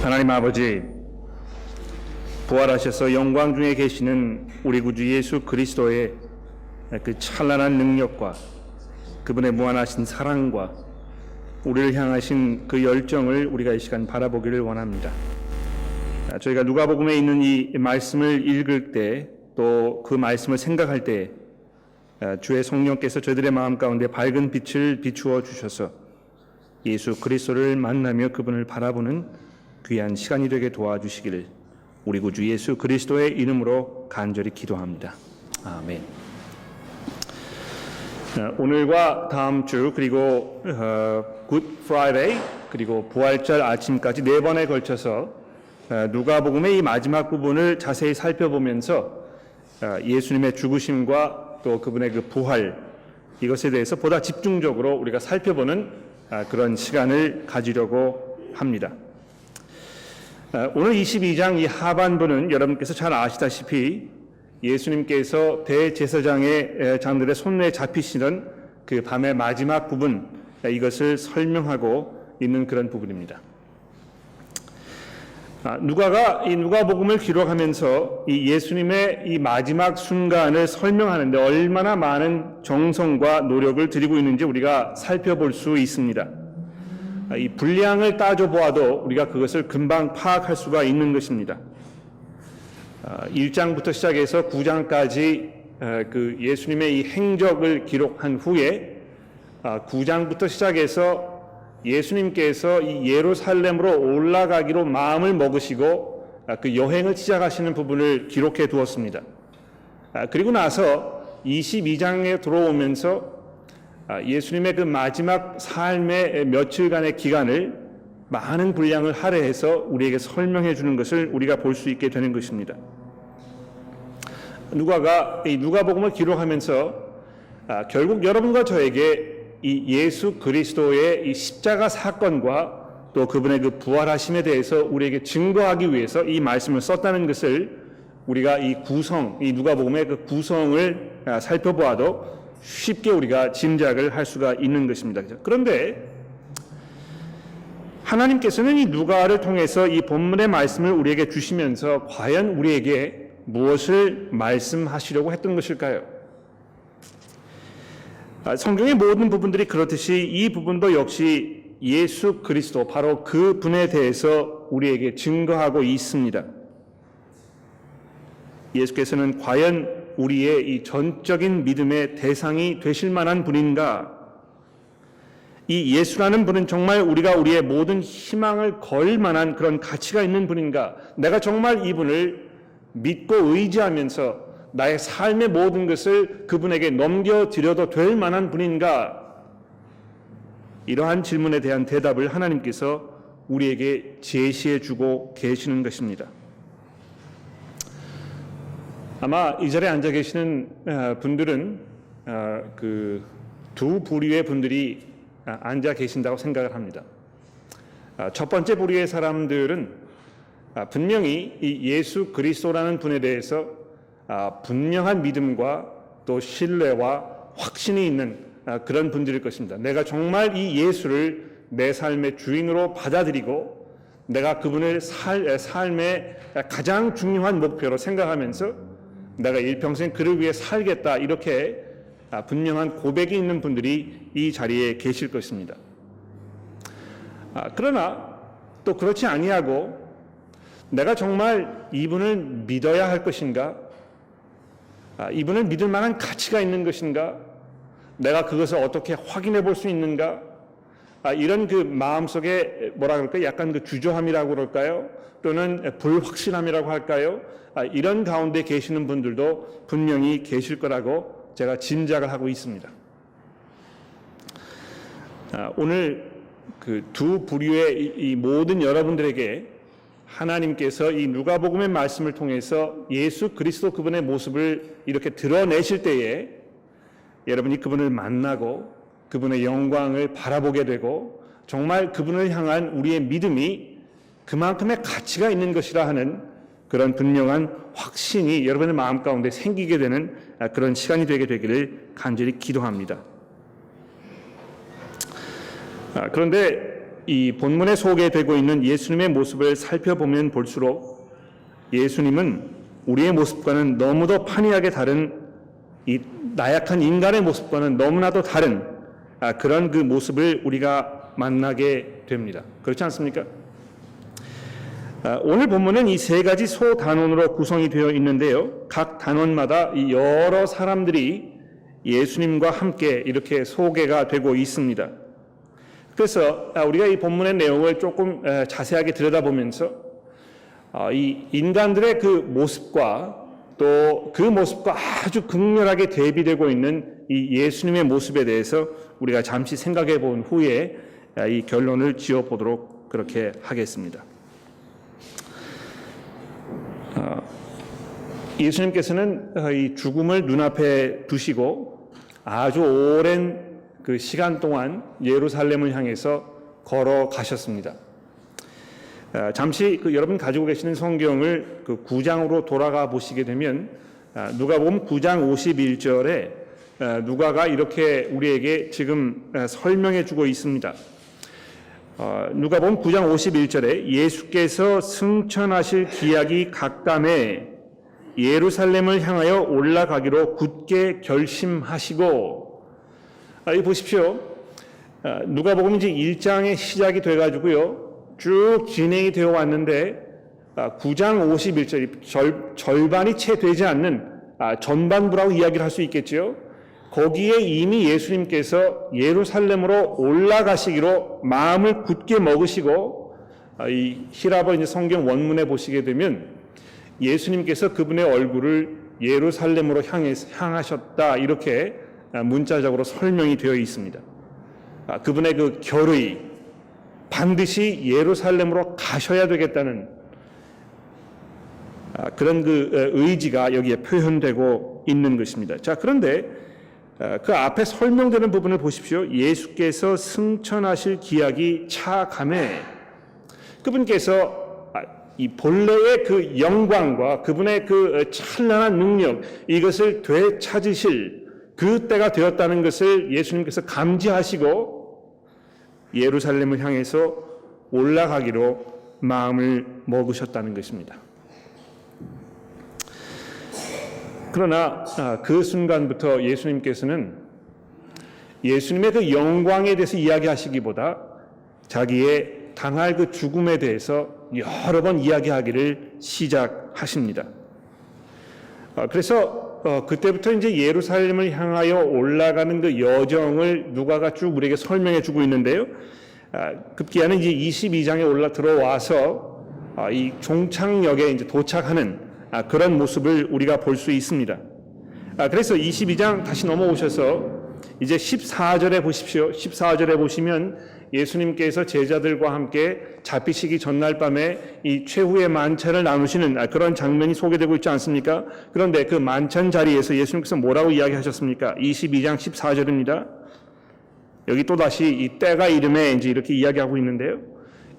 하나님 아버지, 부활하셔서 영광 중에 계시는 우리 구주 예수 그리스도의 그 찬란한 능력과 그분의 무한하신 사랑과 우리를 향하신 그 열정을 우리가 이 시간 바라보기를 원합니다. 저희가 누가복음에 있는 이 말씀을 읽을 때, 또 그 말씀을 생각할 때 주의 성령께서 저희들의 마음 가운데 밝은 빛을 비추어 주셔서 예수 그리스도를 만나며 그분을 바라보는 귀한 시간이 되게 도와주시기를 우리 구주 예수 그리스도의 이름으로 간절히 기도합니다. 아멘. 오늘과 다음 주 그리고 굿 프라이데이 그리고 부활절 아침까지 4번에 걸쳐서 누가복음의 이 마지막 부분을 자세히 살펴보면서 예수님의 죽으심과 또 그분의 그 부활, 이것에 대해서 보다 집중적으로 우리가 살펴보는 그런 시간을 가지려고 합니다. 오늘 22장 이 하반부는 여러분께서 잘 아시다시피 예수님께서 대제사장의 장들의 손에 잡히시는 그 밤의 마지막 부분, 이것을 설명하고 있는 그런 부분입니다. 누가가 이 누가복음을 기록하면서 이 예수님의 이 마지막 순간을 설명하는데 얼마나 많은 정성과 노력을 들이고 있는지 우리가 살펴볼 수 있습니다. 이 분량을 따져보아도 우리가 그것을 금방 파악할 수가 있는 것입니다. 1장부터 시작해서 9장까지 그 예수님의 이 행적을 기록한 후에 9장부터 시작해서 예수님께서 이 예루살렘으로 올라가기로 마음을 먹으시고 그 여행을 시작하시는 부분을 기록해 두었습니다. 그리고 나서 22장에 들어오면서 예수님의 그 마지막 삶의 며칠간의 기간을 많은 분량을 할애해서 우리에게 설명해 주는 것을 우리가 볼 수 있게 되는 것입니다. 누가가 이 누가복음을 기록하면서 결국 여러분과 저에게 이 예수 그리스도의 이 십자가 사건과 또 그분의 그 부활하심에 대해서 우리에게 증거하기 위해서 이 말씀을 썼다는 것을 우리가 이 구성, 이 누가복음의 그 구성을 살펴보아도 쉽게 우리가 짐작을 할 수가 있는 것입니다. 그런데 하나님께서는 이 누가를 통해서 이 본문의 말씀을 우리에게 주시면서 과연 우리에게 무엇을 말씀하시려고 했던 것일까요? 성경의 모든 부분들이 그렇듯이 이 부분도 역시 예수 그리스도, 바로 그 분에 대해서 우리에게 증거하고 있습니다. 예수께서는 과연 우리의 이 전적인 믿음의 대상이 되실 만한 분인가? 이 예수라는 분은 정말 우리가 우리의 모든 희망을 걸 만한 그런 가치가 있는 분인가? 내가 정말 이분을 믿고 의지하면서 나의 삶의 모든 것을 그분에게 넘겨드려도 될 만한 분인가? 이러한 질문에 대한 대답을 하나님께서 우리에게 제시해 주고 계시는 것입니다. 아마 이 자리에 앉아 계시는 분들은 그 두 부류의 분들이 앉아 계신다고 생각을 합니다. 첫 번째 부류의 사람들은 분명히 이 예수 그리스도라는 분에 대해서 분명한 믿음과 또 신뢰와 확신이 있는 그런 분들일 것입니다. 내가 정말 이 예수를 내 삶의 주인으로 받아들이고 내가 그분을 삶의 가장 중요한 목표로 생각하면서 내가 일평생 그를 위해 살겠다, 이렇게 분명한 고백이 있는 분들이 이 자리에 계실 것입니다. 그러나 또 그렇지 아니하고 내가 정말 이분을 믿어야 할 것인가? 이분을 믿을 만한 가치가 있는 것인가? 내가 그것을 어떻게 확인해 볼 수 있는가? 이런 그 마음속에 뭐라 그럴까요? 약간 그 주저함이라고 그럴까요? 또는 불확실함이라고 할까요? 이런 가운데 계시는 분들도 분명히 계실 거라고 제가 짐작을 하고 있습니다. 오늘 그 두 부류의 이 모든 여러분들에게 하나님께서 이 누가복음의 말씀을 통해서 예수 그리스도 그분의 모습을 이렇게 드러내실 때에 여러분이 그분을 만나고 그분의 영광을 바라보게 되고 정말 그분을 향한 우리의 믿음이 그만큼의 가치가 있는 것이라 하는 그런 분명한 확신이 여러분의 마음 가운데 생기게 되는 그런 시간이 되게 되기를 간절히 기도합니다. 그런데 이 본문에 소개되고 있는 예수님의 모습을 살펴보면 볼수록 예수님은 우리의 모습과는 너무도 판이하게 다른 이 나약한 인간의 모습과는 너무나도 다른 그런 그 모습을 우리가 만나게 됩니다. 그렇지 않습니까? 오늘 본문은 이 세 가지 소단원으로 구성이 되어 있는데요. 각 단원마다 이 여러 사람들이 예수님과 함께 이렇게 소개가 되고 있습니다. 그래서 우리가 이 본문의 내용을 조금 자세하게 들여다보면서 이 인간들의 그 모습과 또 그 모습과 아주 극렬하게 대비되고 있는 이 예수님의 모습에 대해서 우리가 잠시 생각해 본 후에 이 결론을 지어 보도록 그렇게 하겠습니다. 예수님께서는 이 죽음을 눈앞에 두시고 아주 오랜 그 시간 동안 예루살렘을 향해서 걸어가셨습니다. 잠시 여러분 가지고 계시는 성경을 9장으로 돌아가 보시게 되면 누가복음 9장 51절에 누가가 이렇게 우리에게 지금 설명해 주고 있습니다. 누가복음 9장 51절에 예수께서 승천하실 기약이 각담해 예루살렘을 향하여 올라가기로 굳게 결심하시고, 이 보십시오. 누가복음 이제 1장의 시작이 돼가지고요 쭉 진행이 되어 왔는데 9장 51절이 절반이 채 되지 않는 전반부라고 이야기를 할 수 있겠죠. 거기에 이미 예수님께서 예루살렘으로 올라가시기로 마음을 굳게 먹으시고, 이 히라버 이제 성경 원문에 보시게 되면 예수님께서 그분의 얼굴을 예루살렘으로 향하셨다 이렇게 문자적으로 설명이 되어 있습니다. 그분의 그 결의, 반드시 예루살렘으로 가셔야 되겠다는 그런 그 의지가 여기에 표현되고 있는 것입니다. 자, 그런데 그 앞에 설명되는 부분을 보십시오. 예수께서 승천하실 기약이 차감해 그분께서 이 본래의 그 영광과 그분의 그 찬란한 능력, 이것을 되찾으실 그 때가 되었다는 것을 예수님께서 감지하시고 예루살렘을 향해서 올라가기로 마음을 먹으셨다는 것입니다. 그러나 그 순간부터 예수님께서는 예수님의 그 영광에 대해서 이야기하시기보다 자기의 당할 그 죽음에 대해서 여러 번 이야기하기를 시작하십니다. 그래서 그때부터 이제 예루살렘을 향하여 올라가는 그 여정을 누가가 쭉 우리에게 설명해 주고 있는데요. 급기야는 이제 22장에 들어와서 이 종착역에 이제 도착하는 그런 모습을 우리가 볼 수 있습니다. 그래서 22장 다시 넘어오셔서 이제 14절에 보십시오. 14절에 보시면 예수님께서 제자들과 함께 잡히시기 전날 밤에 이 최후의 만찬을 나누시는 그런 장면이 소개되고 있지 않습니까? 그런데 그 만찬 자리에서 예수님께서 뭐라고 이야기하셨습니까? 22장 14절입니다. 여기 또 다시 이 때가 이름에 이제 이렇게 이야기하고 있는데요.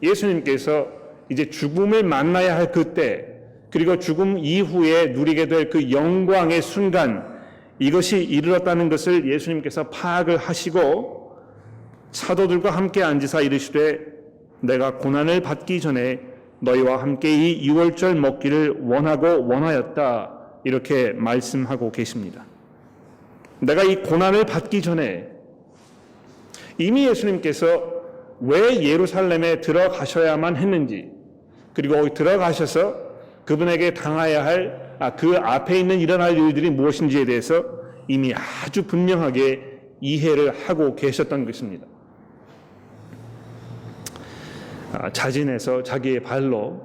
예수님께서 이제 죽음을 만나야 할 그때, 그리고 죽음 이후에 누리게 될 그 영광의 순간, 이것이 이르렀다는 것을 예수님께서 파악을 하시고 사도들과 함께 앉으사 이르시되 내가 고난을 받기 전에 너희와 함께 이 유월절 먹기를 원하고 원하였다 이렇게 말씀하고 계십니다. 내가 이 고난을 받기 전에 이미 예수님께서 왜 예루살렘에 들어가셔야만 했는지, 그리고 거기 들어가셔서 그분에게 당해야 할 그 앞에 있는 일어날 일들이 무엇인지에 대해서 이미 아주 분명하게 이해를 하고 계셨던 것입니다. 자진해서 자기의 발로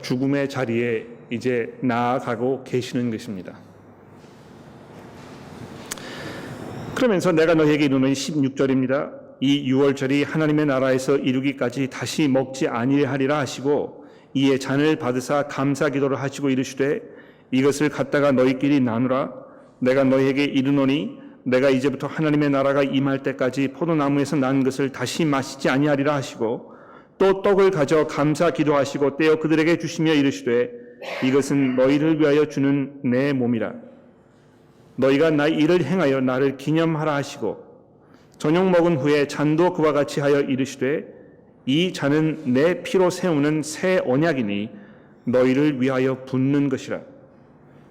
죽음의 자리에 이제 나아가고 계시는 것입니다. 그러면서 내가 너희에게 이르노니 16절입니다. 이 유월절이 하나님의 나라에서 이루기까지 다시 먹지 아니하리라 하시고 이에 잔을 받으사 감사 기도를 하시고 이르시되 이것을 갖다가 너희끼리 나누라. 내가 너희에게 이르노니 내가 이제부터 하나님의 나라가 임할 때까지 포도나무에서 난 것을 다시 마시지 아니하리라 하시고 또 떡을 가져 감사 기도하시고 떼어 그들에게 주시며 이르시되 이것은 너희를 위하여 주는 내 몸이라. 너희가 나 이를 행하여 나를 기념하라 하시고 저녁 먹은 후에 잔도 그와 같이 하여 이르시되 이 잔은 내 피로 세우는 새 언약이니 너희를 위하여 붓는 것이라.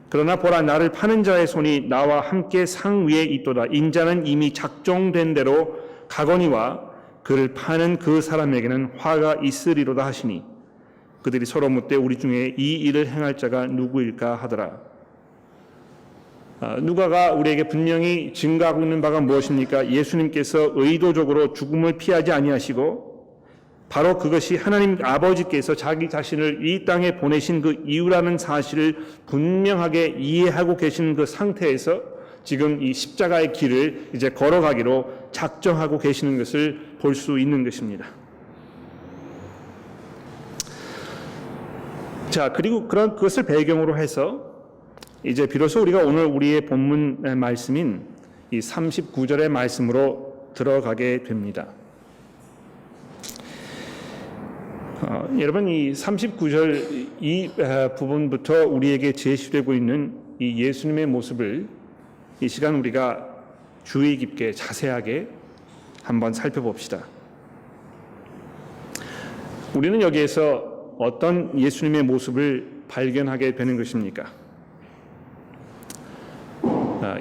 그러나 보라, 나를 파는 자의 손이 나와 함께 상 위에 있도다. 인자는 이미 작정된 대로 가거니와 그를 파는 그 사람에게는 화가 있으리로다 하시니 그들이 서로 묻되 우리 중에 이 일을 행할 자가 누구일까 하더라. 누가가 우리에게 분명히 증거하고 있는 바가 무엇입니까? 예수님께서 의도적으로 죽음을 피하지 아니하시고 바로 그것이 하나님 아버지께서 자기 자신을 이 땅에 보내신 그 이유라는 사실을 분명하게 이해하고 계신 그 상태에서 지금 이 십자가의 길을 이제 걸어가기로 작정하고 계시는 것을 볼 수 있는 것입니다. 자, 그리고 그것을 배경으로 해서 이제 비로소 우리가 오늘 우리의 본문 말씀인 이 39절의 말씀으로 들어가게 됩니다. 여러분, 이 39절 이 부분부터 우리에게 제시되고 있는 이 예수님의 모습을 이 시간 우리가 주의 깊게 자세하게 한번 살펴봅시다. 우리는 여기에서 어떤 예수님의 모습을 발견하게 되는 것입니까?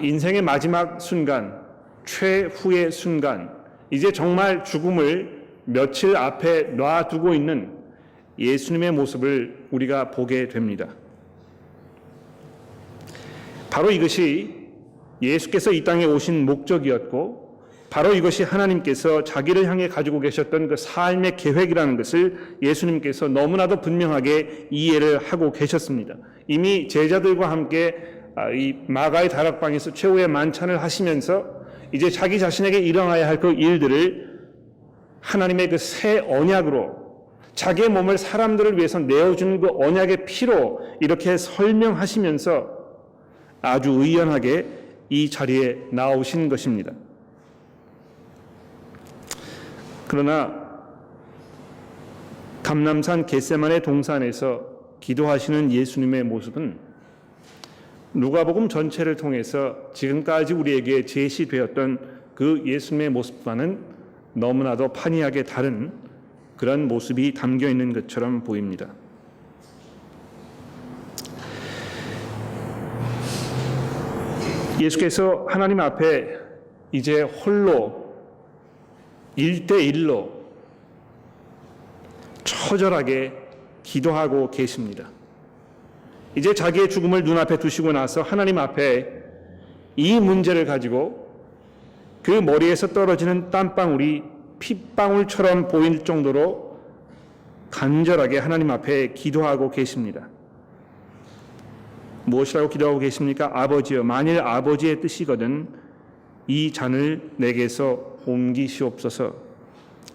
인생의 마지막 순간, 최후의 순간, 이제 정말 죽음을 며칠 앞에 놔두고 있는 예수님의 모습을 우리가 보게 됩니다. 바로 이것이 예수께서 이 땅에 오신 목적이었고 바로 이것이 하나님께서 자기를 향해 가지고 계셨던 그 삶의 계획이라는 것을 예수님께서 너무나도 분명하게 이해를 하고 계셨습니다. 이미 제자들과 함께 이 마가의 다락방에서 최후의 만찬을 하시면서 이제 자기 자신에게 일어나야 할 그 일들을 하나님의 그 새 언약으로 자기의 몸을 사람들을 위해서 내어주는 그 언약의 피로 이렇게 설명하시면서 아주 의연하게 이 자리에 나오신 것입니다. 그러나 감람산 겟세마네 동산에서 기도하시는 예수님의 모습은 누가복음 전체를 통해서 지금까지 우리에게 제시되었던 그 예수님의 모습과는 너무나도 판이하게 다른 그런 모습이 담겨 있는 것처럼 보입니다. 예수께서 하나님 앞에 이제 홀로 1대1로 처절하게 기도하고 계십니다. 이제 자기의 죽음을 눈앞에 두시고 나서 하나님 앞에 이 문제를 가지고 그 머리에서 떨어지는 땀방울이 핏방울처럼 보일 정도로 간절하게 하나님 앞에 기도하고 계십니다. 무엇이라고 기도하고 계십니까? 아버지여, 만일 아버지의 뜻이거든 이 잔을 내게서 옮기시옵소서.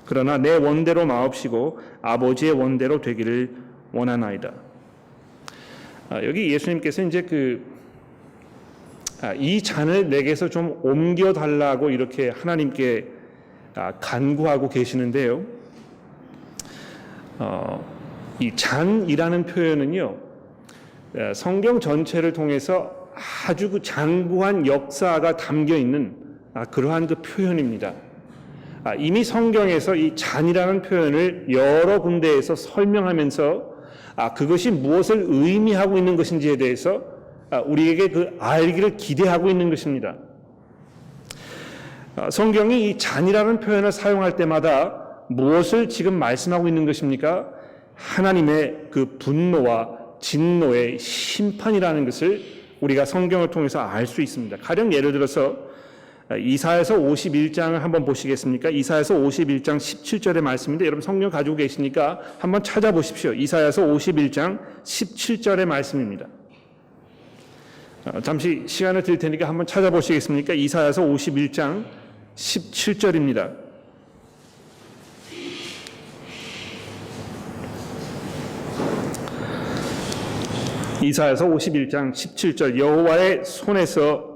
그러나 내 원대로 마옵시고 아버지의 원대로 되기를 원하나이다. 여기 예수님께서 이제 이 잔을 내게서 좀 옮겨달라고 이렇게 하나님께 간구하고 계시는데요. 이 잔이라는 표현은요, 성경 전체를 통해서 아주 그 장구한 역사가 담겨 있는 그러한 그 표현입니다. 이미 성경에서 이 잔이라는 표현을 여러 군데에서 설명하면서 그것이 무엇을 의미하고 있는 것인지에 대해서 우리에게 그 알기를 기대하고 있는 것입니다. 성경이 이 잔이라는 표현을 사용할 때마다 무엇을 지금 말씀하고 있는 것입니까? 하나님의 그 분노와 진노의 심판이라는 것을 우리가 성경을 통해서 알 수 있습니다. 가령 예를 들어서 이사야서 51장을 한번 보시겠습니까? 이사야서 51장 17절의 말씀인데 여러분 성경 가지고 계시니까 한번 찾아보십시오. 이사야서 51장 17절의 말씀입니다. 잠시 시간을 드릴 테니까 한번 찾아보시겠습니까? 이사야서 51장 17절입니다. 이사야서 51장 17절 여호와의 손에서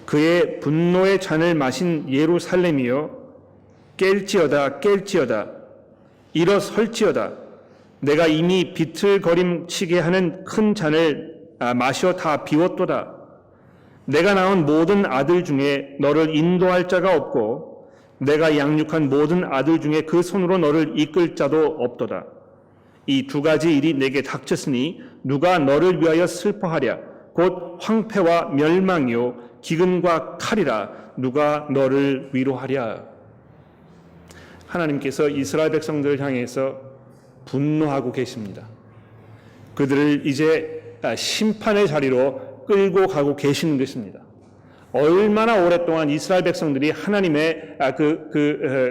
그의 분노의 잔을 마신 예루살렘이여 깰지어다 깰지어다 일어설지어다 내가 이미 비틀거림치게 하는 큰 잔을 마셔 다 비웠도다. 내가 낳은 모든 아들 중에 너를 인도할 자가 없고 내가 양육한 모든 아들 중에 그 손으로 너를 이끌 자도 없도다. 이 두 가지 일이 내게 닥쳤으니 누가 너를 위하여 슬퍼하랴. 곧 황폐와 멸망이요 기근과 칼이라. 누가 너를 위로하랴. 하나님께서 이스라엘 백성들을 향해서 분노하고 계십니다. 그들을 이제 심판의 자리로 끌고 가고 계시는 것입니다. 얼마나 오랫동안 이스라엘 백성들이 하나님의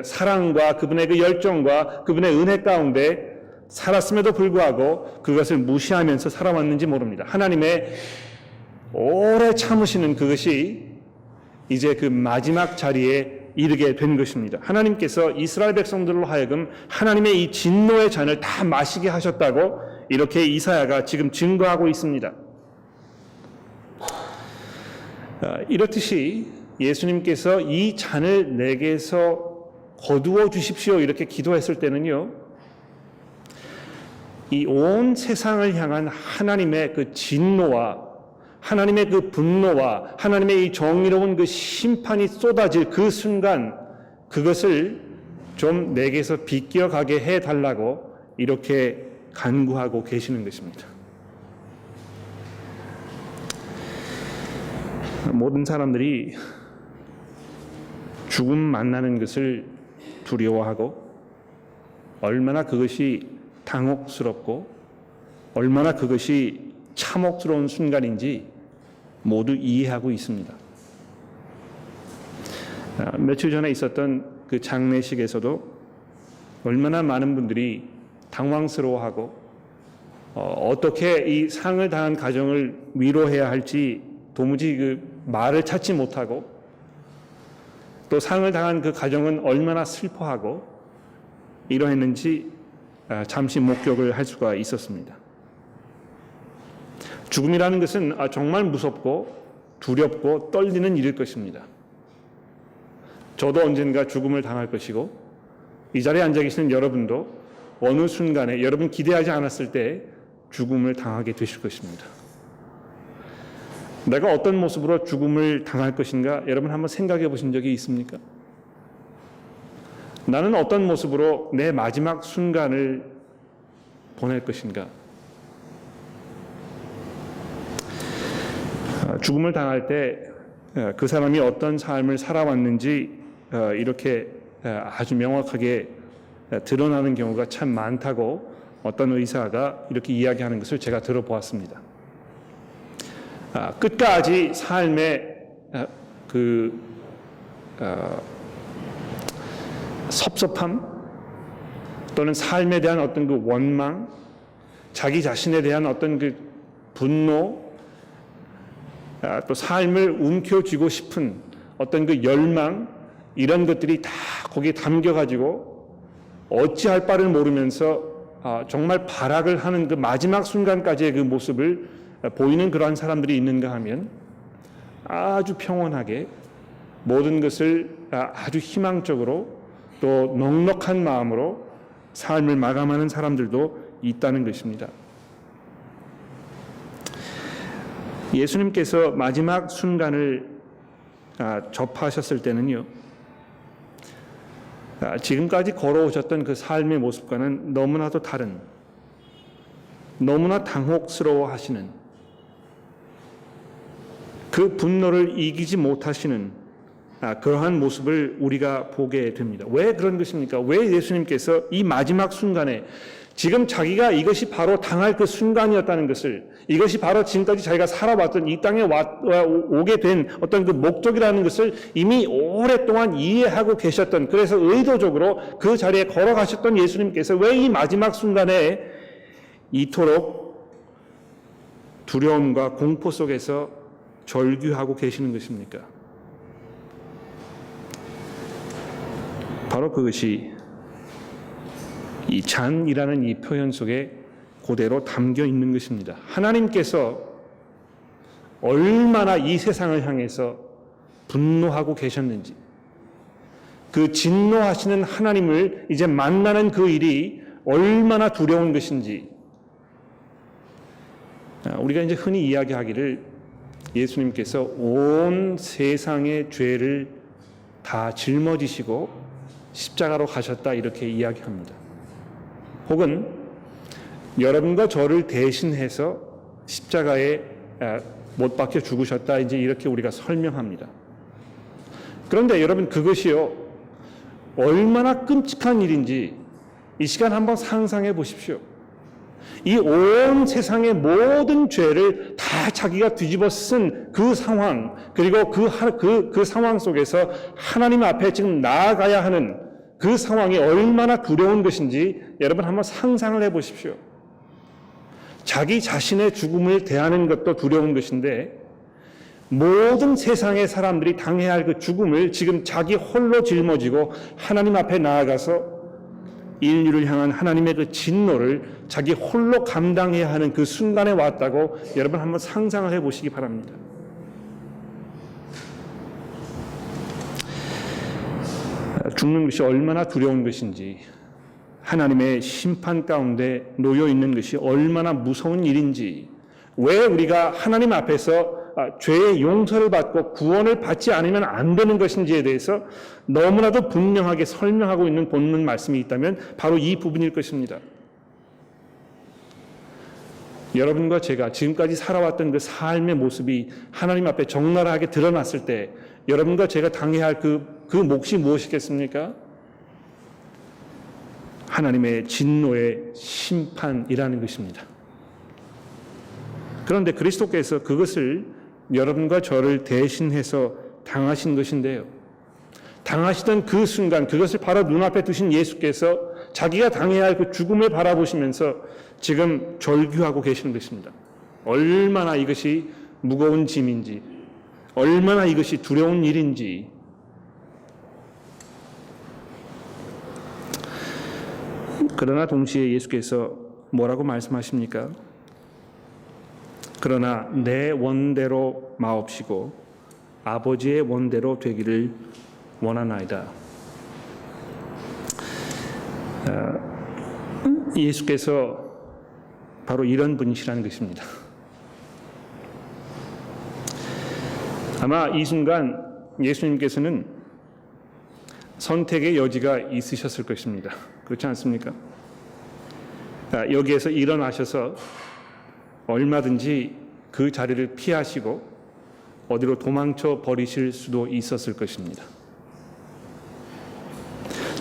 사랑과 그분의 그 열정과 그분의 은혜 가운데 살았음에도 불구하고 그것을 무시하면서 살아왔는지 모릅니다. 하나님의 오래 참으시는 그것이 이제 그 마지막 자리에 이르게 된 것입니다. 하나님께서 이스라엘 백성들로 하여금 하나님의 이 진노의 잔을 다 마시게 하셨다고 이렇게 이사야가 지금 증거하고 있습니다. 이렇듯이 예수님께서 이 잔을 내게서 거두어 주십시오 이렇게 기도했을 때는요, 이 온 세상을 향한 하나님의 그 진노와 하나님의 그 분노와 하나님의 이 정의로운 그 심판이 쏟아질 그 순간 그것을 좀 내게서 비껴가게 해달라고 이렇게 간구하고 계시는 것입니다. 모든 사람들이 죽음 만나는 것을 두려워하고 얼마나 그것이 당혹스럽고 얼마나 그것이 참혹스러운 순간인지 모두 이해하고 있습니다. 며칠 전에 있었던 그 장례식에서도 얼마나 많은 분들이 당황스러워하고 어떻게 이 상을 당한 가정을 위로해야 할지 도무지 그 말을 찾지 못하고 또 상을 당한 그 가정은 얼마나 슬퍼하고 이러했는지 잠시 목격을 할 수가 있었습니다. 죽음이라는 것은 정말 무섭고 두렵고 떨리는 일일 것입니다. 저도 언젠가 죽음을 당할 것이고 이 자리에 앉아 계시는 여러분도 어느 순간에 여러분 기대하지 않았을 때 죽음을 당하게 되실 것입니다. 내가 어떤 모습으로 죽음을 당할 것인가 여러분 한번 생각해 보신 적이 있습니까? 나는 어떤 모습으로 내 마지막 순간을 보낼 것인가? 죽음을 당할 때 그 사람이 어떤 삶을 살아왔는지 이렇게 아주 명확하게 드러나는 경우가 참 많다고 어떤 의사가 이렇게 이야기하는 것을 제가 들어보았습니다. 끝까지 삶의 섭섭함 또는 삶에 대한 어떤 그 원망, 자기 자신에 대한 어떤 그 분노, 또 삶을 움켜쥐고 싶은 어떤 그 열망, 이런 것들이 다 거기에 담겨가지고 어찌할 바를 모르면서 정말 발악을 하는 그 마지막 순간까지의 그 모습을 보이는 그러한 사람들이 있는가 하면 아주 평온하게 모든 것을 아주 희망적으로 또 넉넉한 마음으로 삶을 마감하는 사람들도 있다는 것입니다. 예수님께서 마지막 순간을 접하셨을 때는요, 지금까지 걸어오셨던 그 삶의 모습과는 너무나도 다른, 너무나 당혹스러워하시는, 그 분노를 이기지 못하시는 그러한 모습을 우리가 보게 됩니다. 왜 그런 것입니까? 왜 예수님께서 이 마지막 순간에 지금 자기가 이것이 바로 당할 그 순간이었다는 것을, 이것이 바로 지금까지 자기가 살아왔던 이 땅에 오게 된 어떤 그 목적이라는 것을 이미 오랫동안 이해하고 계셨던, 그래서 의도적으로 그 자리에 걸어가셨던 예수님께서 왜 이 마지막 순간에 이토록 두려움과 공포 속에서 절규하고 계시는 것입니까? 바로 그것이 이 잔이라는 이 표현 속에 그대로 담겨 있는 것입니다. 하나님께서 얼마나 이 세상을 향해서 분노하고 계셨는지, 그 진노하시는 하나님을 이제 만나는 그 일이 얼마나 두려운 것인지, 우리가 이제 흔히 이야기하기를 예수님께서 온 세상의 죄를 다 짊어지시고 십자가로 가셨다 이렇게 이야기합니다. 혹은 여러분과 저를 대신해서 십자가에 못 박혀 죽으셨다 이제 이렇게 우리가 설명합니다. 그런데 여러분 그것이요 얼마나 끔찍한 일인지 이 시간 한번 상상해 보십시오. 이 온 세상의 모든 죄를 다 자기가 뒤집어 쓴 그 상황, 그리고 그 상황 속에서 하나님 앞에 지금 나아가야 하는 그 상황이 얼마나 두려운 것인지 여러분 한번 상상을 해 보십시오. 자기 자신의 죽음을 대하는 것도 두려운 것인데 모든 세상의 사람들이 당해야 할 그 죽음을 지금 자기 홀로 짊어지고 하나님 앞에 나아가서 인류를 향한 하나님의 그 진노를 자기 홀로 감당해야 하는 그 순간에 왔다고 여러분 한번 상상을 해 보시기 바랍니다. 죽는 것이 얼마나 두려운 것인지, 하나님의 심판 가운데 놓여 있는 것이 얼마나 무서운 일인지, 왜 우리가 하나님 앞에서 죄의 용서를 받고 구원을 받지 않으면 안 되는 것인지에 대해서 너무나도 분명하게 설명하고 있는 본문 말씀이 있다면 바로 이 부분일 것입니다. 여러분과 제가 지금까지 살아왔던 그 삶의 모습이 하나님 앞에 적나라하게 드러났을 때 여러분과 제가 당해야 할 그 몫이 무엇이겠습니까? 하나님의 진노의 심판이라는 것입니다. 그런데 그리스도께서 그것을 여러분과 저를 대신해서 당하신 것인데요. 당하시던 그 순간 그것을 바로 눈앞에 두신 예수께서 자기가 당해야 할 그 죽음을 바라보시면서 지금 절규하고 계시는 것입니다. 얼마나 이것이 무거운 짐인지, 얼마나 이것이 두려운 일인지. 그러나 동시에 예수께서 뭐라고 말씀하십니까? 그러나 내 원대로 마옵시고 아버지의 원대로 되기를 원하나이다. 예수께서 바로 이런 분이시라는 것입니다. 아마 이 순간 예수님께서는 선택의 여지가 있으셨을 것입니다. 그렇지 않습니까? 여기에서 일어나셔서 얼마든지 그 자리를 피하시고 어디로 도망쳐 버리실 수도 있었을 것입니다.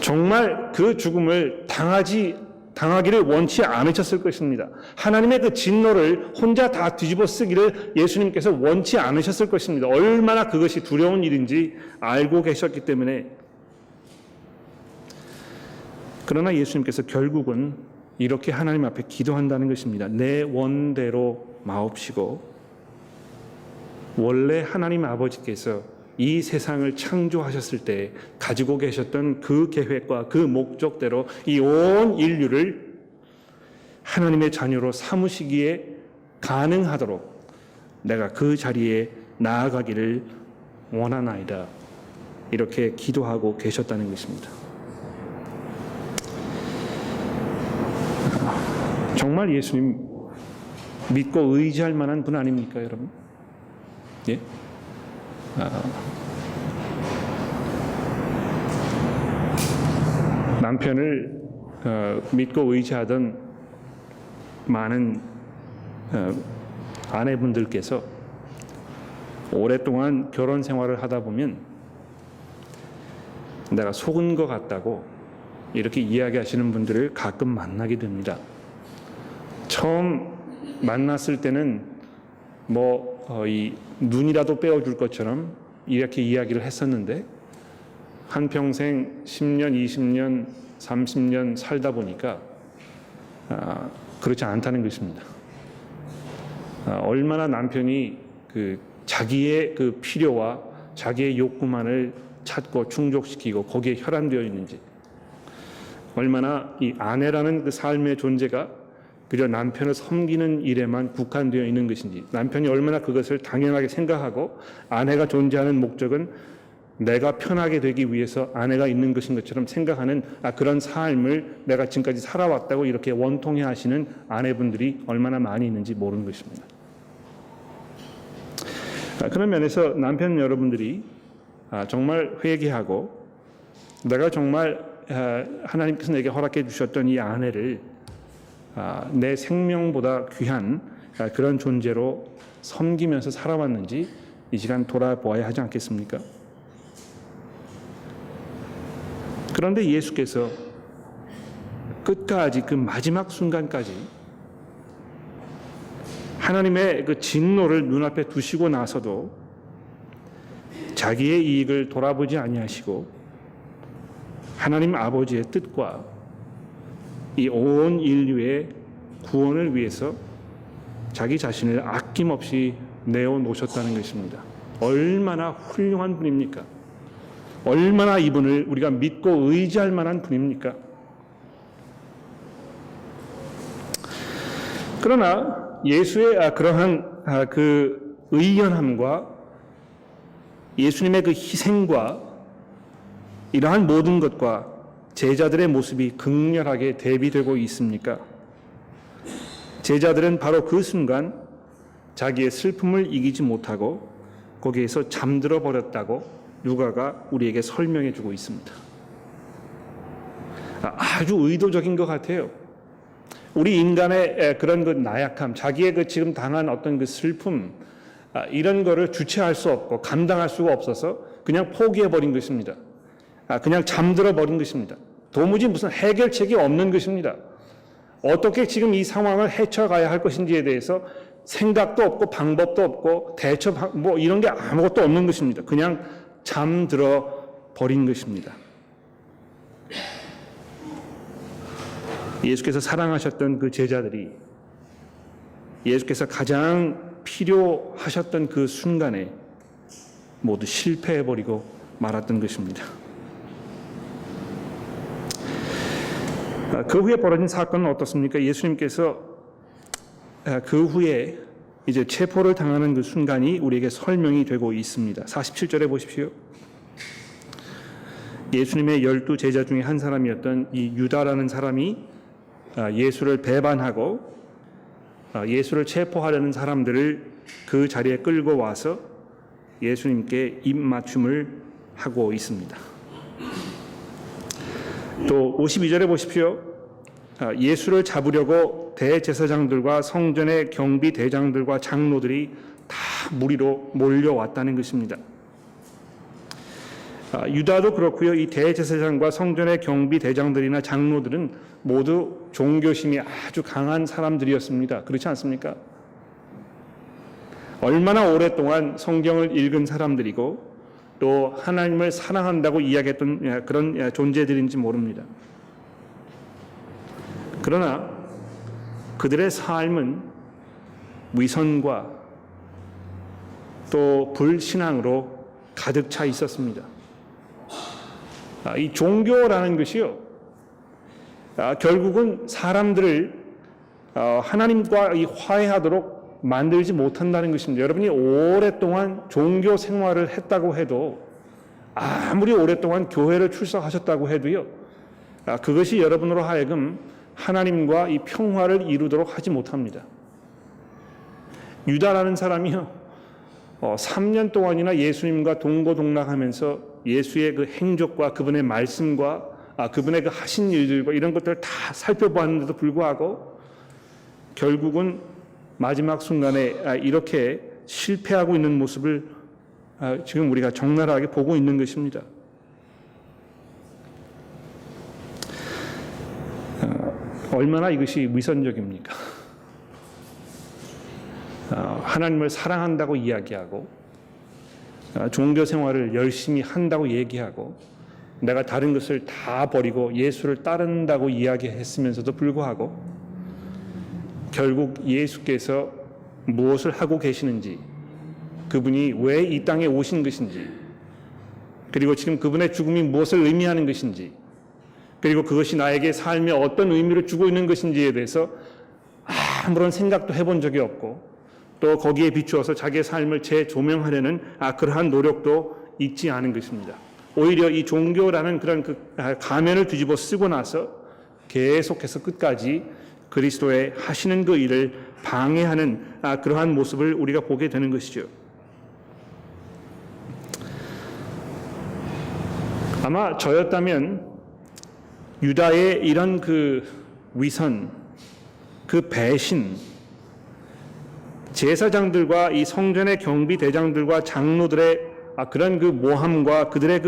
정말 그 죽음을 당하기를 원치 않으셨을 것입니다. 하나님의 그 진노를 혼자 다 뒤집어 쓰기를 예수님께서 원치 않으셨을 것입니다. 얼마나 그것이 두려운 일인지 알고 계셨기 때문에. 그러나 예수님께서 결국은 이렇게 하나님 앞에 기도한다는 것입니다. 내 원대로 마옵시고, 원래 하나님 아버지께서 이 세상을 창조하셨을 때 가지고 계셨던 그 계획과 그 목적대로 이 온 인류를 하나님의 자녀로 삼으시기에 가능하도록 내가 그 자리에 나아가기를 원하나이다. 이렇게 기도하고 계셨다는 것입니다. 정말 예수님 믿고 의지할 만한 분 아닙니까, 여러분? 예? 남편을 믿고 의지하던 많은 아내분들께서 오랫동안 결혼 생활을 하다 보면 내가 속은 것 같다고 이렇게 이야기하시는 분들을 가끔 만나게 됩니다. 처음 만났을 때는 이 눈이라도 빼어줄 것처럼 이렇게 이야기를 했었는데 한평생 10년, 20년, 30년 살다 보니까 그렇지 않다는 것입니다. 얼마나 남편이 자기의 그 필요와 자기의 욕구만을 찾고 충족시키고 거기에 혈안되어 있는지, 얼마나 이 아내라는 그 삶의 존재가 그저 남편을 섬기는 일에만 국한되어 있는 것인지, 남편이 얼마나 그것을 당연하게 생각하고 아내가 존재하는 목적은 내가 편하게 되기 위해서 아내가 있는 것인 것처럼 생각하는 그런 삶을 내가 지금까지 살아왔다고 이렇게 원통해 하시는 아내분들이 얼마나 많이 있는지 모르는 것입니다. 그런 면에서 남편 여러분들이 정말 회개하고 내가 정말 하나님께서 내게 허락해 주셨던 이 아내를 내 생명보다 귀한 그런 존재로 섬기면서 살아왔는지 이 시간 돌아보아야 하지 않겠습니까? 그런데 예수께서 끝까지 그 마지막 순간까지 하나님의 그 진노를 눈앞에 두시고 나서도 자기의 이익을 돌아보지 아니하시고 하나님 아버지의 뜻과 이 온 인류의 구원을 위해서 자기 자신을 아낌없이 내어놓으셨다는 것입니다. 얼마나 훌륭한 분입니까? 얼마나 이분을 우리가 믿고 의지할 만한 분입니까? 그러나 예수의 그러한 그 의연함과 예수님의 그 희생과 이러한 모든 것과 제자들의 모습이 극렬하게 대비되고 있습니까? 제자들은 바로 그 순간 자기의 슬픔을 이기지 못하고 거기에서 잠들어 버렸다고 누가가 우리에게 설명해 주고 있습니다. 아주 의도적인 것 같아요. 우리 인간의 그런 그 나약함, 자기의 그 지금 당한 어떤 그 슬픔, 이런 거를 주체할 수 없고 감당할 수가 없어서 그냥 포기해 버린 것입니다. 그냥 잠들어 버린 것입니다. 도무지 무슨 해결책이 없는 것입니다. 어떻게 지금 이 상황을 헤쳐가야 할 것인지에 대해서 생각도 없고 방법도 없고 대처 뭐 이런 게 아무것도 없는 것입니다. 그냥 잠들어 버린 것입니다. 예수께서 사랑하셨던 그 제자들이 예수께서 가장 필요하셨던 그 순간에 모두 실패해버리고 말았던 것입니다. 그 후에 벌어진 사건은 어떻습니까? 예수님께서 그 후에 이제 체포를 당하는 그 순간이 우리에게 설명이 되고 있습니다. 47절에 보십시오. 예수님의 12 제자 중에 한 사람이었던 이 유다라는 사람이 예수를 배반하고 예수를 체포하려는 사람들을 그 자리에 끌고 와서 예수님께 입맞춤을 하고 있습니다. 또 52절에 보십시오. 예수를 잡으려고 대제사장들과 성전의 경비 대장들과 장로들이 다 무리로 몰려왔다는 것입니다. 유다도 그렇고요. 이 대제사장과 성전의 경비 대장들이나 장로들은 모두 종교심이 아주 강한 사람들이었습니다. 그렇지 않습니까? 얼마나 오랫동안 성경을 읽은 사람들이고 또 하나님을 사랑한다고 이야기했던 그런 존재들인지 모릅니다. 그러나 그들의 삶은 위선과 또 불신앙으로 가득 차 있었습니다. 이 종교라는 것이요, 결국은 사람들을 하나님과 화해하도록 만들지 못한다는 것입니다. 여러분이 오랫동안 종교 생활을 했다고 해도, 아무리 오랫동안 교회를 출석하셨다고 해도요, 그것이 여러분으로 하여금 하나님과 이 평화를 이루도록 하지 못합니다. 유다라는 사람이요, 3년 동안이나 예수님과 동고동락하면서 예수의 그 행적과 그분의 말씀과 그분의 그 하신 일들과 이런 것들을 다 살펴보았는데도 불구하고 결국은 마지막 순간에 이렇게 실패하고 있는 모습을 지금 우리가 적나라하게 보고 있는 것입니다. 얼마나 이것이 위선적입니까? 하나님을 사랑한다고 이야기하고 종교 생활을 열심히 한다고 얘기하고 내가 다른 것을 다 버리고 예수를 따른다고 이야기했으면서도 불구하고 결국 예수께서 무엇을 하고 계시는지, 그분이 왜 이 땅에 오신 것인지, 그리고 지금 그분의 죽음이 무엇을 의미하는 것인지, 그리고 그것이 나에게 삶에 어떤 의미를 주고 있는 것인지에 대해서 아무런 생각도 해본 적이 없고 또 거기에 비추어서 자기의 삶을 재조명하려는 그러한 노력도 있지 않은 것입니다. 오히려 이 종교라는 그런 그 가면을 뒤집어 쓰고 나서 계속해서 끝까지 그리스도의 하시는 그 일을 방해하는 그러한 모습을 우리가 보게 되는 것이죠. 아마 저였다면 유다의 이런 그 위선, 그 배신, 제사장들과 이 성전의 경비대장들과 장로들의 그런 그 모함과 그들의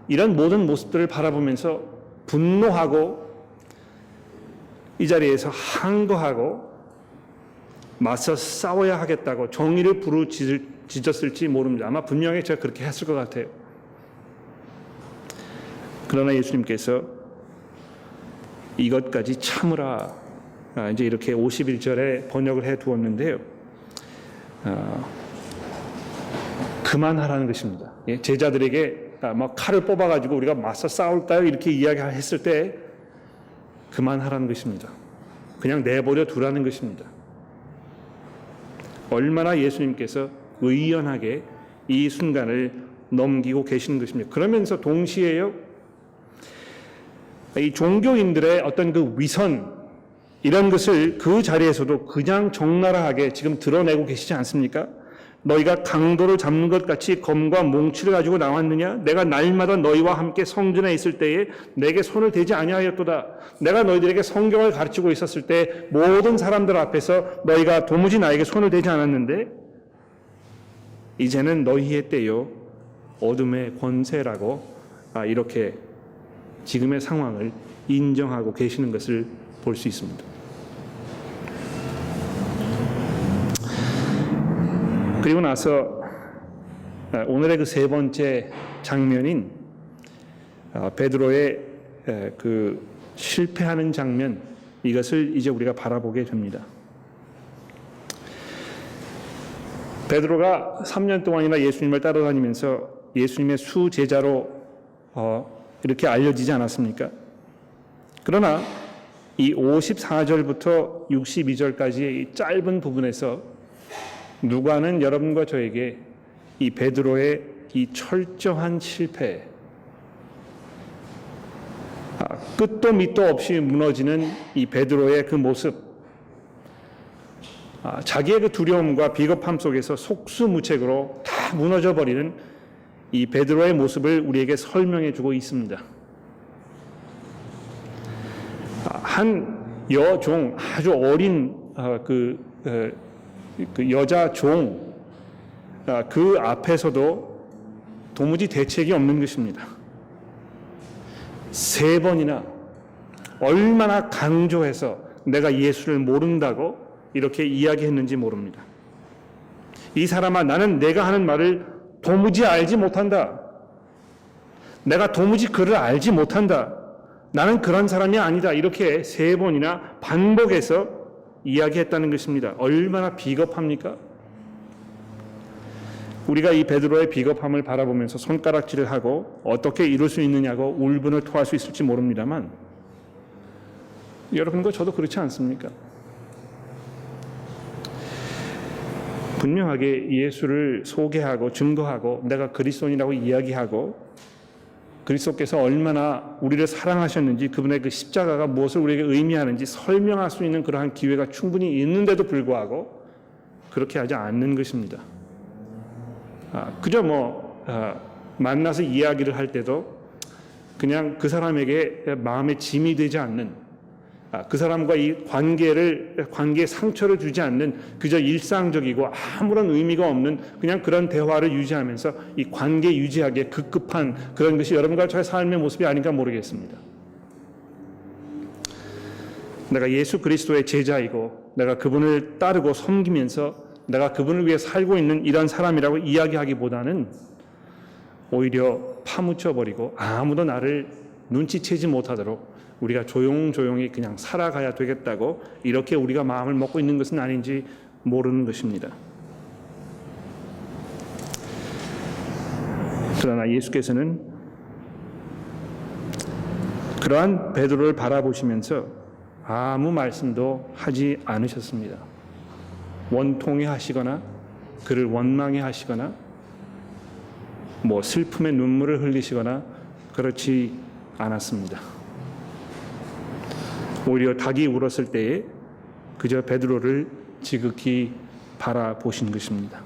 이런 모든 모습들을 바라보면서 분노하고 이 자리에서 항거하고 맞서 싸워야 하겠다고 정의를 부르짖었을지 모릅니다. 아마 분명히 제가 그렇게 했을 것 같아요. 그러나 예수님께서 이것까지 참으라, 이제 이렇게 51절에 번역을 해 두었는데요. 그만하라는 것입니다. 제자들에게 칼을 뽑아가지고 우리가 맞서 싸울까요? 이렇게 이야기했을 때 그만하라는 것입니다. 그냥 내버려 두라는 것입니다. 얼마나 예수님께서 의연하게 이 순간을 넘기고 계시는 것입니다. 그러면서 동시에요, 이 종교인들의 어떤 그 위선, 이런 것을 그 자리에서도 그냥 적나라하게 지금 드러내고 계시지 않습니까? 너희가 강도를 잡는 것 같이 검과 몽치를 가지고 나왔느냐? 내가 날마다 너희와 함께 성전에 있을 때에 내게 손을 대지 아니하였도다. 내가 너희들에게 성경을 가르치고 있었을 때 모든 사람들 앞에서 너희가 도무지 나에게 손을 대지 않았는데 이제는 너희의 때요 어둠의 권세라고 이렇게 지금의 상황을 인정하고 계시는 것을 볼 수 있습니다. 그리고 나서 오늘의 그 세 번째 장면인 베드로의 그 실패하는 장면, 이것을 이제 우리가 바라보게 됩니다. 베드로가 3년 동안이나 예수님을 따라다니면서 예수님의 수제자로 이렇게 알려지지 않았습니까? 그러나 이 54절부터 62절까지의 이 짧은 부분에서 누가는 여러분과 저에게 이 베드로의 이 철저한 실패, 끝도 밑도 없이 무너지는 이 베드로의 그 모습, 자기의 그 두려움과 비겁함 속에서 속수무책으로 다 무너져버리는 이 베드로의 모습을 우리에게 설명해 주고 있습니다. 한 여종, 아주 어린 그 여자 종, 그 앞에서도 도무지 대책이 없는 것입니다. 3번이나 얼마나 강조해서 내가 예수를 모른다고 이렇게 이야기했는지 모릅니다. 이 사람아, 나는 내가 하는 말을 도무지 알지 못한다. 내가 도무지 그를 알지 못한다. 나는 그런 사람이 아니다. 이렇게 3번이나 반복해서 이야기했다는 것입니다. 얼마나 비겁합니까? 우리가 이 베드로의 비겁함을 바라보면서 손가락질을 하고 어떻게 이룰 수 있느냐고 울분을 토할 수 있을지 모릅니다만 여러분과 저도 그렇지 않습니까? 분명하게 예수를 소개하고 증거하고 내가 그리스도인이라고 이야기하고 그리스도께서 얼마나 우리를 사랑하셨는지 그분의 그 십자가가 무엇을 우리에게 의미하는지 설명할 수 있는 그러한 기회가 충분히 있는데도 불구하고 그렇게 하지 않는 것입니다. 그저 만나서 이야기를 할 때도 그냥 그 사람에게 마음의 짐이 되지 않는, 그 사람과 이 관계에 상처를 주지 않는 그저 일상적이고 아무런 의미가 없는 그냥 그런 대화를 유지하면서 이 관계 유지하기에 급급한 그런 것이 여러분과 저의 삶의 모습이 아닌가 모르겠습니다. 내가 예수 그리스도의 제자이고 내가 그분을 따르고 섬기면서 내가 그분을 위해 살고 있는 이런 사람이라고 이야기하기보다는 오히려 파묻혀버리고 아무도 나를 눈치채지 못하도록 우리가 조용조용히 그냥 살아가야 되겠다고 이렇게 우리가 마음을 먹고 있는 것은 아닌지 모르는 것입니다. 그러나 예수께서는 그러한 베드로를 바라보시면서 아무 말씀도 하지 않으셨습니다. 원통해 하시거나 그를 원망해 하시거나 슬픔의 눈물을 흘리시거나 그렇지 않았습니다. 오히려 닭이 울었을 때에 그저 베드로를 지극히 바라보신 것입니다.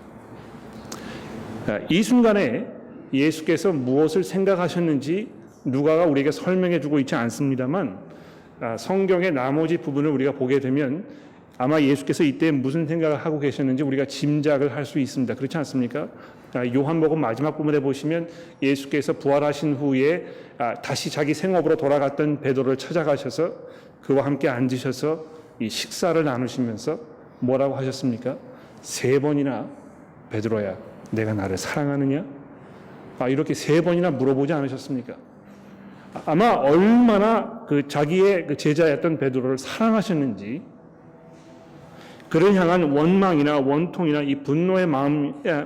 이 순간에 예수께서 무엇을 생각하셨는지 누가가 우리에게 설명해 주고 있지 않습니다만 성경의 나머지 부분을 우리가 보게 되면 아마 예수께서 이때 무슨 생각을 하고 계셨는지 우리가 짐작을 할 수 있습니다. 그렇지 않습니까? 요한복음 마지막 부분에 보시면 예수께서 부활하신 후에 다시 자기 생업으로 돌아갔던 베드로를 찾아가셔서 그와 함께 앉으셔서 이 식사를 나누시면서 뭐라고 하셨습니까? 3번이나 베드로야, 내가 나를 사랑하느냐? 이렇게 3번이나 물어보지 않으셨습니까? 아마 얼마나 자기의 제자였던 베드로를 사랑하셨는지, 그를 향한 원망이나 원통이나 이 분노의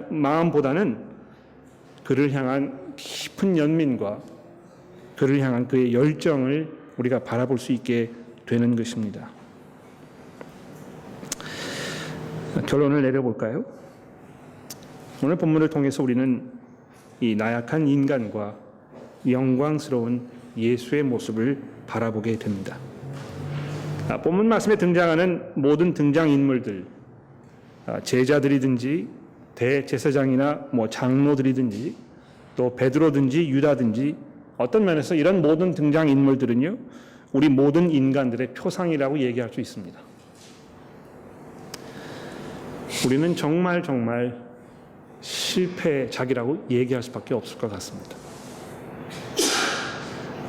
마음보다는 그를 향한 깊은 연민과 그를 향한 그의 열정을 우리가 바라볼 수 있게 되는 것입니다. 결론을 내려볼까요? 오늘 본문을 통해서 우리는 이 나약한 인간과 영광스러운 예수의 모습을 바라보게 됩니다. 본문 말씀에 등장하는 모든 등장인물들, 제자들이든지 대제사장이나 장로들이든지 또 베드로든지 유다든지 어떤 면에서 이런 모든 등장인물들은요, 우리 모든 인간들의 표상이라고 얘기할 수 있습니다. 우리는 정말 실패작이라고 얘기할 수밖에 없을 것 같습니다.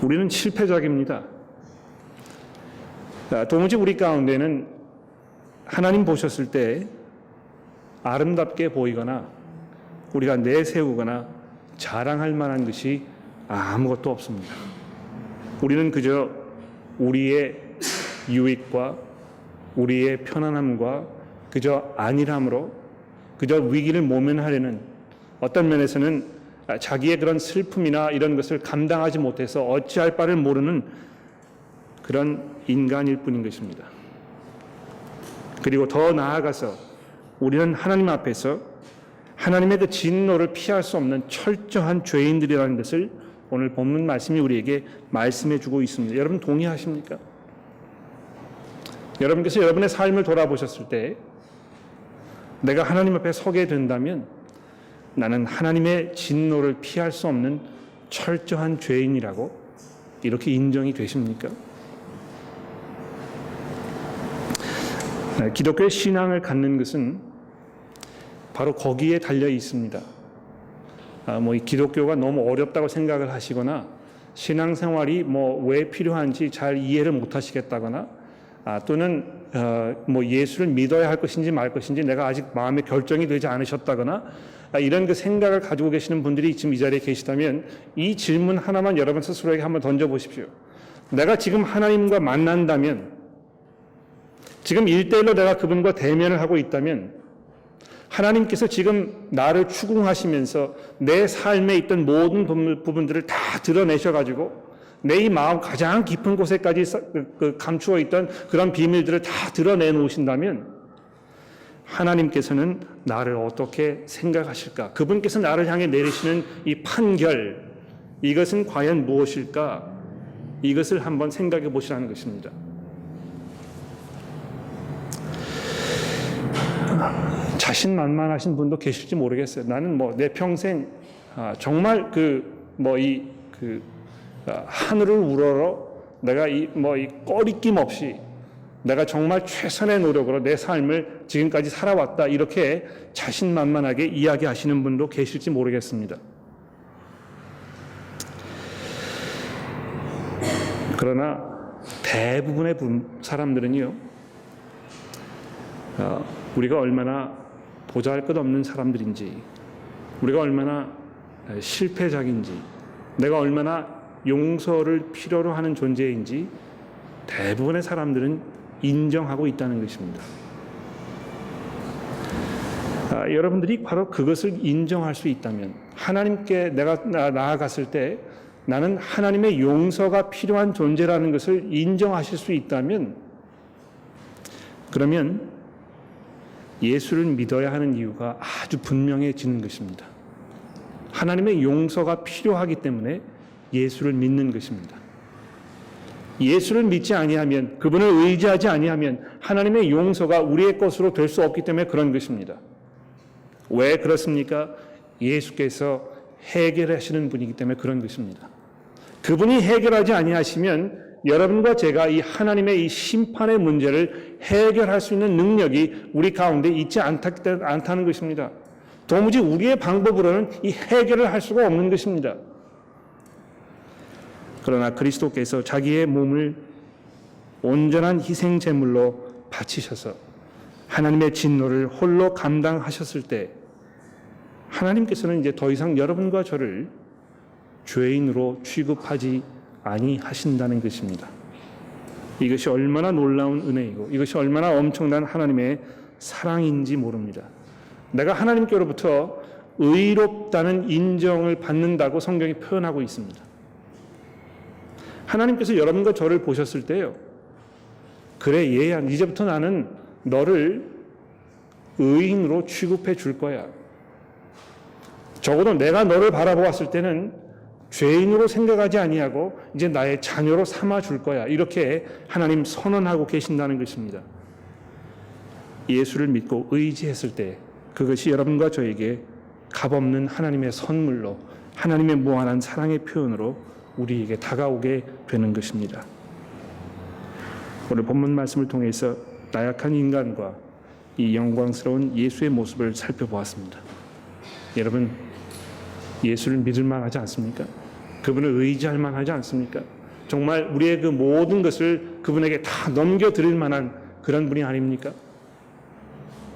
우리는 실패작입니다. 도무지 우리 가운데는 하나님 보셨을 때 아름답게 보이거나 우리가 내세우거나 자랑할 만한 것이 아무것도 없습니다. 우리는 그저 우리의 유익과 우리의 편안함과 그저 안일함으로 그저 위기를 모면하려는, 어떤 면에서는 자기의 그런 슬픔이나 이런 것을 감당하지 못해서 어찌할 바를 모르는 그런 인간일 뿐인 것입니다. 그리고 더 나아가서 우리는 하나님 앞에서 하나님의 그 진노를 피할 수 없는 철저한 죄인들이라는 것을 오늘 본문 말씀이 우리에게 말씀해 주고 있습니다. 여러분 동의하십니까? 여러분께서 여러분의 삶을 돌아보셨을 때 내가 하나님 앞에 서게 된다면 나는 하나님의 진노를 피할 수 없는 철저한 죄인이라고 이렇게 인정이 되십니까? 기독교의 신앙을 갖는 것은 바로 거기에 달려 있습니다. 이 기독교가 너무 어렵다고 생각을 하시거나 신앙생활이 왜 필요한지 잘 이해를 못 하시겠다거나 또는 예수를 믿어야 할 것인지 말 것인지 내가 아직 마음의 결정이 되지 않으셨다거나 이런 그 생각을 가지고 계시는 분들이 지금 이 자리에 계시다면 이 질문 하나만 여러분 스스로에게 한번 던져보십시오. 내가 지금 하나님과 만난다면, 지금 1대1로 내가 그분과 대면을 하고 있다면 하나님께서 지금 나를 추궁하시면서 내 삶에 있던 모든 부분들을 다 드러내셔가지고 내 이 마음 가장 깊은 곳에까지 감추어 있던 그런 비밀들을 다 드러내 놓으신다면 하나님께서는 나를 어떻게 생각하실까? 그분께서 나를 향해 내리시는 이 판결, 이것은 과연 무엇일까? 이것을 한번 생각해 보시라는 것입니다. 자신만만하신 분도 계실지 모르겠어요. 나는 내 평생 정말 하늘을 우러러 내가 이 꺼리낌 없이 내가 정말 최선의 노력으로 내 삶을 지금까지 살아왔다, 이렇게 자신만만하게 이야기하시는 분도 계실지 모르겠습니다. 그러나 대부분의 사람들은요, 우리가 얼마나 보잘것없는 사람들인지, 우리가 얼마나 실패작인지, 내가 얼마나 용서를 필요로 하는 존재인지 대부분의 사람들은 인정하고 있다는 것입니다. 여러분들이 바로 그것을 인정할 수 있다면, 하나님께 내가 나아갔을 때 나는 하나님의 용서가 필요한 존재라는 것을 인정하실 수 있다면, 그러면 예수를 믿어야 하는 이유가 아주 분명해지는 것입니다. 하나님의 용서가 필요하기 때문에 예수를 믿는 것입니다. 예수를 믿지 아니하면, 그분을 의지하지 아니하면 하나님의 용서가 우리의 것으로 될 수 없기 때문에 그런 것입니다. 왜 그렇습니까? 예수께서 해결하시는 분이기 때문에 그런 것입니다. 그분이 해결하지 아니하시면 여러분과 제가 이 하나님의 이 심판의 문제를 해결할 수 있는 능력이 우리 가운데 있지 않다는 것입니다. 도무지 우리의 방법으로는 이 해결을 할 수가 없는 것입니다. 그러나 그리스도께서 자기의 몸을 온전한 희생 제물로 바치셔서 하나님의 진노를 홀로 감당하셨을 때 하나님께서는 이제 더 이상 여러분과 저를 죄인으로 취급하지 아니하신다는 것입니다. 이것이 얼마나 놀라운 은혜이고 이것이 얼마나 엄청난 하나님의 사랑인지 모릅니다. 내가 하나님께로부터 의롭다는 인정을 받는다고 성경이 표현하고 있습니다. 하나님께서 여러분과 저를 보셨을 때요, 그래 얘야 이제부터 나는 너를 의인으로 취급해 줄 거야. 적어도 내가 너를 바라보았을 때는 죄인으로 생각하지 아니하고 이제 나의 자녀로 삼아 줄 거야. 이렇게 하나님 선언하고 계신다는 것입니다. 예수를 믿고 의지했을 때 그것이 여러분과 저에게 값없는 하나님의 선물로 하나님의 무한한 사랑의 표현으로 우리에게 다가오게 되는 것입니다. 오늘 본문 말씀을 통해서 나약한 인간과 이 영광스러운 예수의 모습을 살펴보았습니다. 여러분, 예수를 믿을 만하지 않습니까? 그분을 의지할 만하지 않습니까? 정말 우리의 그 모든 것을 그분에게 다 넘겨드릴 만한 그런 분이 아닙니까?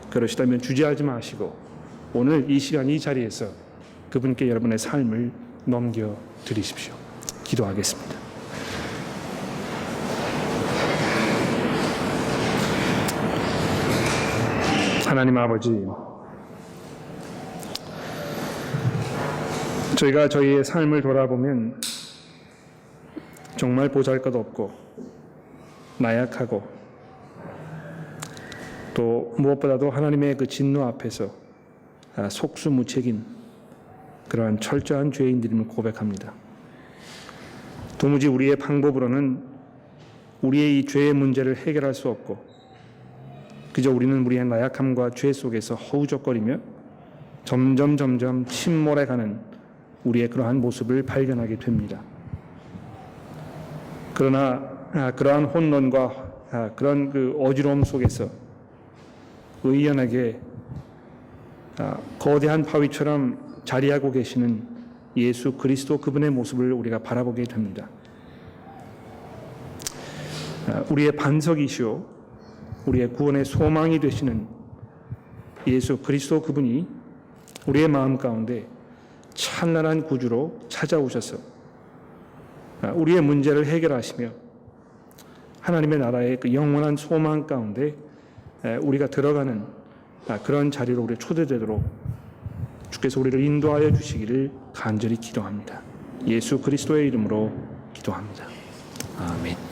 그러시다면 주저하지 마시고 오늘 이 시간 이 자리에서 그분께 여러분의 삶을 넘겨드리십시오. 기도하겠습니다. 하나님 아버지, 저희가 저희의 삶을 돌아보면 정말 보잘것없고 나약하고 또 무엇보다도 하나님의 그 진노 앞에서 속수무책인 그러한 철저한 죄인들임을 고백합니다. 도무지 우리의 방법으로는 우리의 이 죄의 문제를 해결할 수 없고 그저 우리는 우리의 나약함과 죄 속에서 허우적거리며 점점 침몰해가는 우리의 그러한 모습을 발견하게 됩니다. 그러나 그러한 혼돈과 그런 그 어지러움 속에서 의연하게 거대한 바위처럼 자리하고 계시는 예수 그리스도 그분의 모습을 우리가 바라보게 됩니다. 우리의 반석이시오 우리의 구원의 소망이 되시는 예수 그리스도 그분이 우리의 마음 가운데 찬란한 구주로 찾아오셔서 우리의 문제를 해결하시며 하나님의 나라의 그 영원한 소망 가운데 우리가 들어가는 그런 자리로 우리 초대되도록 주께서 우리를 인도하여 주시기를 간절히 기도합니다. 예수 그리스도의 이름으로 기도합니다. 아멘.